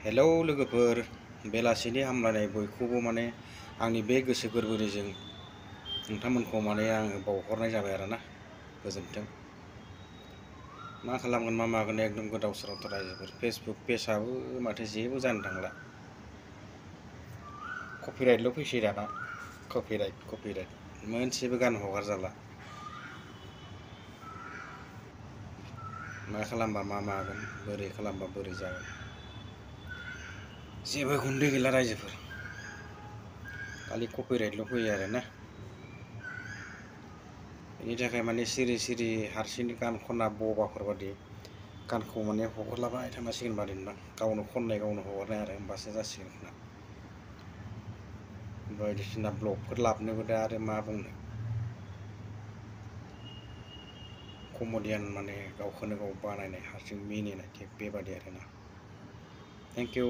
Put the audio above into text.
Hello लोगोफोर, बेलासिनि हामलायनाय बयखौबो आंनि बे गोसो गोरबोनिजों नोंथांमोनखौ आङो बावहरनाय जाबाय आरोना। गोजोन्थों। मा खालामगोन मा मागोन एकदम गोदाव सोरावथार रायजोफोर। फेसबुक पेजआबो माथो जेबो जानो थांला। कपिराइटल' फैसै दाना। कपिराइट मोनसेबो गान हगारजाला। मा खालामबा मा मागोन, बोरै खालामबा बोरै जागोन, जेबो गुन्दै गैला रायजोफोर। खालि कपिराइटल' फैयो आरोना। बेनि थाखाय सिरि सिरि हारसिंनो गान खनना बबाफोर बादि गानखौ हगारलाबाय थांनांसिगोन बादि नोंथां। गावनो खननाय गावनो हगारनाय आरो होमबासो जासिगोन खोमा। बायदिसिना ब्लगफोर लाबनोबो दा आरो मा बुंनो। कमेडियान गावखौनो गाव बानायनाय हारसिं मिनिनाय थिग बेबादि आरोना। Thank you.